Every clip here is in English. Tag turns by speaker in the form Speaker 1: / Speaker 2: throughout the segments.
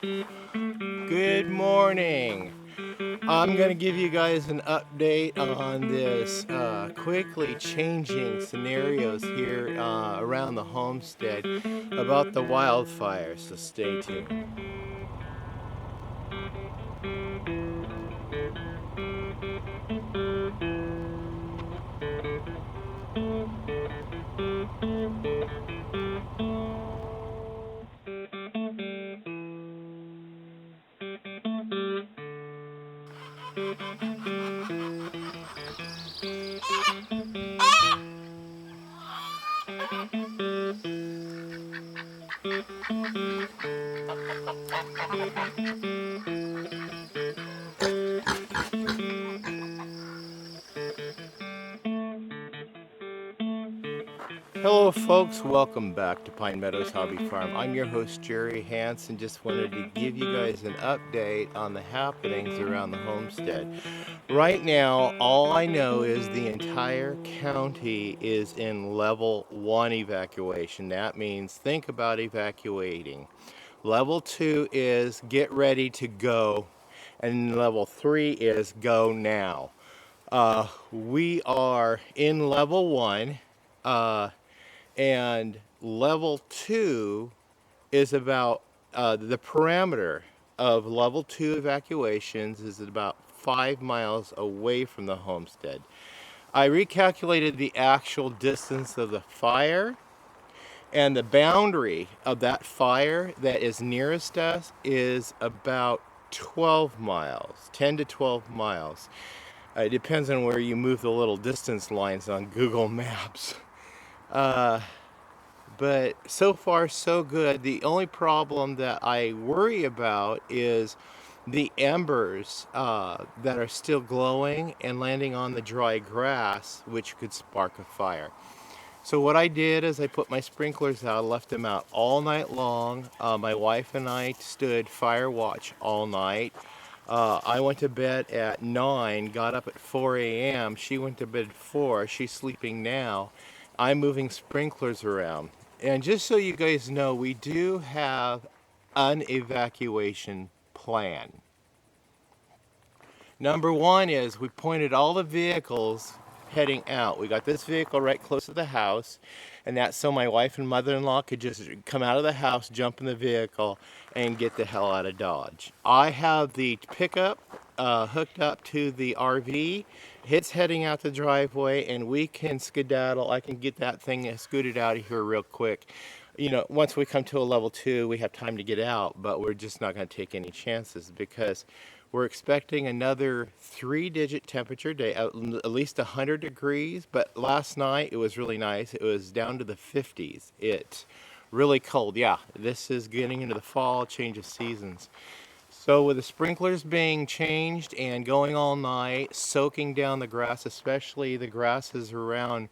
Speaker 1: Good morning. I'm going to give you guys an update on this quickly changing scenarios here around the homestead about the wildfires, so stay tuned. Hello folks, welcome back to Pine Meadows Hobby Farm. I'm your host Jerry Hansen. Just wanted to give you guys an update on the happenings around the homestead. Right now, all I know is the entire county is in level 1 evacuation. That means think about evacuating. Level 2 is get ready to go, and level 3 is go now. We are in level 1. And level 2 is about the parameter of level 2 evacuations is about 5 miles away from the homestead. I recalculated the actual distance of the fire, and the boundary of that fire that is nearest us is about 12 miles, 10 to 12 miles. It depends on where you move the little distance lines on Google Maps. But so far so good. The only problem that I worry about is the embers that are still glowing and landing on the dry grass, which could spark a fire. So what I did is I put my sprinklers out, left them out all night long. My wife and I stood fire watch all night. I went to bed at 9, got up at 4 a.m. She went to bed at 4. She's sleeping now. I'm moving sprinklers around. And just so you guys know, we do have an evacuation plan. Number one is we pointed all the vehicles heading out. We got this vehicle right close to the house, and that's so my wife and mother-in-law could just come out of the house, jump in the vehicle, and get the hell out of Dodge. I have the pickup hooked up to the RV. It's heading out the driveway, and we can skedaddle. I can get that thing scooted out of here real quick. You know, once we come to a level 2, we have time to get out, but we're just not going to take any chances because we're expecting another 3-digit temperature day, at least 100 degrees, but last night it was really nice. It was down to the 50s. It's really cold. Yeah, this is getting into the fall, change of seasons. So with the sprinklers being changed and going all night, soaking down the grass, especially the grasses around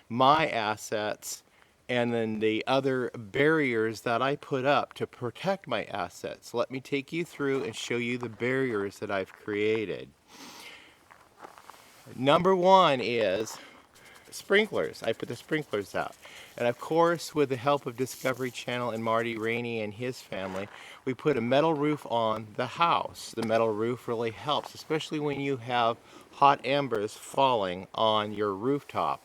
Speaker 1: my assets, and then the other barriers that I put up to protect my assets. Let me take you through and show you the barriers that I've created. Number one is sprinklers. I put the sprinklers out. And of course, with the help of Discovery Channel and Marty Rainey and his family, we put a metal roof on the house. The metal roof really helps, especially when you have hot embers falling on your rooftop.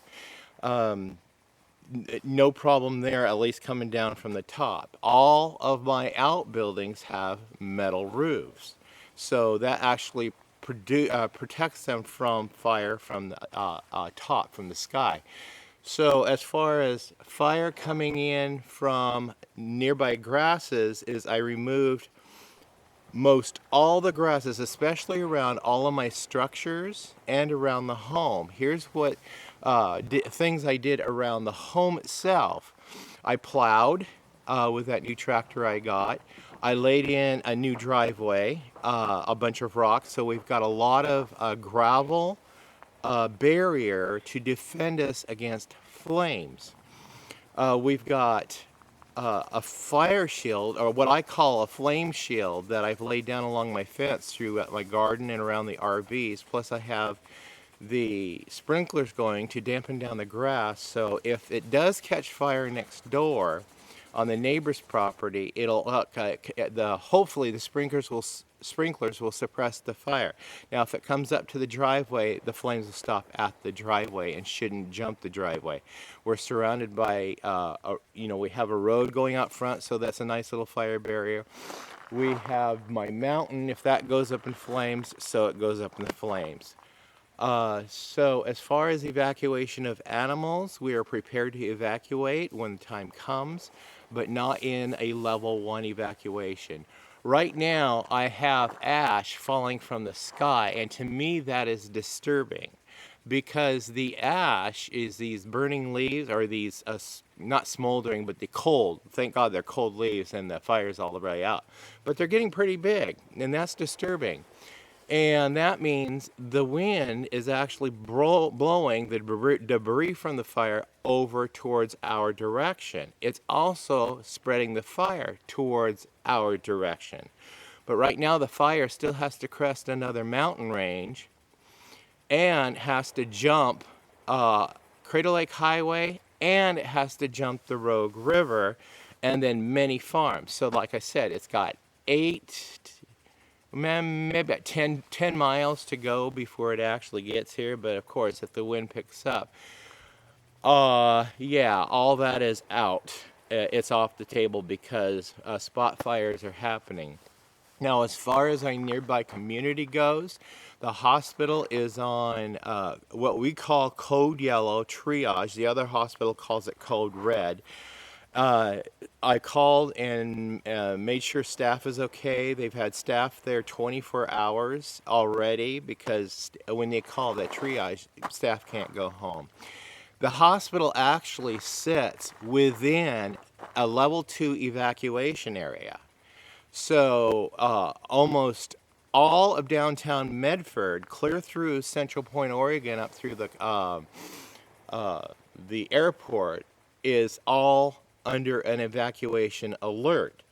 Speaker 1: No problem there, at least coming down from the top. All of my outbuildings have metal roofs, so that actually protects them from fire from the top, from the sky. So as far as fire coming in from nearby grasses, is I removed most all the grasses, especially around all of my structures and around the home. Here's what things I did around the home itself. I plowed with that new tractor I got. I laid in a new driveway, a bunch of rocks, so we've got a lot of gravel barrier to defend us against flames. We've got a fire shield, or what I call a flame shield, that I've laid down along my fence through my garden and around the RVs. Plus I have the sprinklers going to dampen down the grass, so if it does catch fire next door, on the neighbor's property, it'll hopefully the sprinklers will suppress the fire. Now, if it comes up to the driveway, the flames will stop at the driveway and shouldn't jump the driveway. We're surrounded by, we have a road going out front, so that's a nice little fire barrier. We have my mountain. If that goes up in flames, so it goes up in the flames. So as far as evacuation of animals, we are prepared to evacuate when the time comes, but not in a level 1 evacuation. Right now, I have ash falling from the sky, and to me that is disturbing, because the ash is these burning leaves, or these, not smoldering, but the cold. Thank God they're cold leaves and the fire's all the way out. But they're getting pretty big, and that's disturbing. And that means the wind is actually blowing the debris from the fire over towards our direction. It's also spreading the fire towards our direction. But right now the fire still has to crest another mountain range and has to jump Crater Lake Highway, and it has to jump the Rogue River, and then many farms. So like I said, it's got maybe about 10 miles to go before it actually gets here. But of course, if the wind picks up, yeah, all that is out. It's off the table because spot fires are happening. Now, as far as our nearby community goes, the hospital is on what we call code yellow triage. The other hospital calls it code red. I called and made sure staff is okay. They've had staff there 24 hours already, because when they call that triage, staff can't go home. The hospital actually sits within a level 2 evacuation area. So almost all of downtown Medford, clear through Central Point, Oregon, up through the airport, is all under an evacuation alert.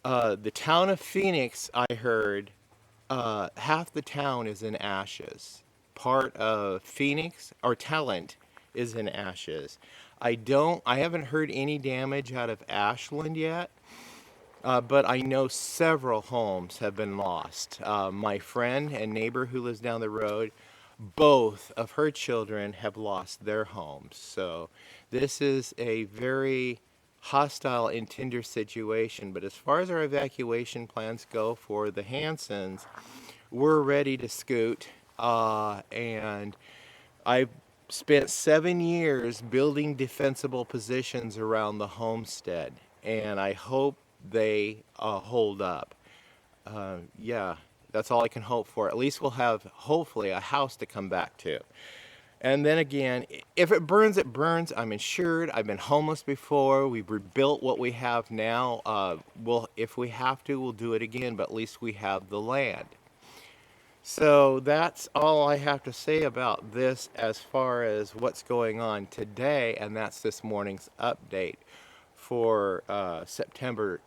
Speaker 1: The town of Phoenix, I heard, half the town is in ashes. Part of Phoenix, or Talent, is in ashes. I haven't heard any damage out of Ashland yet, but I know several homes have been lost. My friend and neighbor who lives down the road, both of her children have lost their homes. So this is a very hostile and tender situation. But as far as our evacuation plans go for the Hansons, we're ready to scoot. And I've spent 7 years building defensible positions around the homestead, and I hope they hold up. Yeah, that's all I can hope for. At least we'll have, hopefully, a house to come back to. And then again, if it burns, it burns. I'm insured. I've been homeless before. We've rebuilt what we have now. If we have to, we'll do it again, but at least we have the land. So that's all I have to say about this as far as what's going on today, and that's this morning's update for September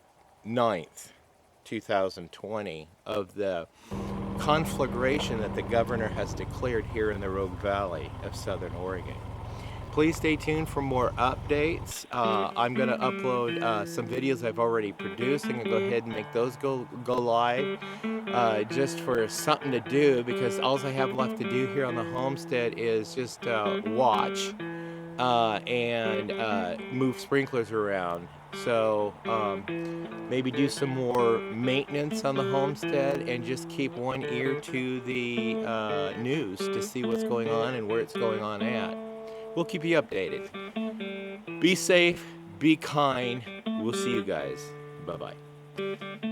Speaker 1: 9th, 2020, of the conflagration that the governor has declared here in the Rogue Valley of Southern Oregon. Please stay tuned for more updates. I'm going to upload some videos I've already produced. I'm going to go ahead and make those go live just for something to do, because all I have left to do here on the homestead is just watch and move sprinklers around. So maybe do some more maintenance on the homestead and just keep one ear to the news to see what's going on and where it's going on at. We'll keep you updated. Be safe, be kind. We'll see you guys. Bye-bye.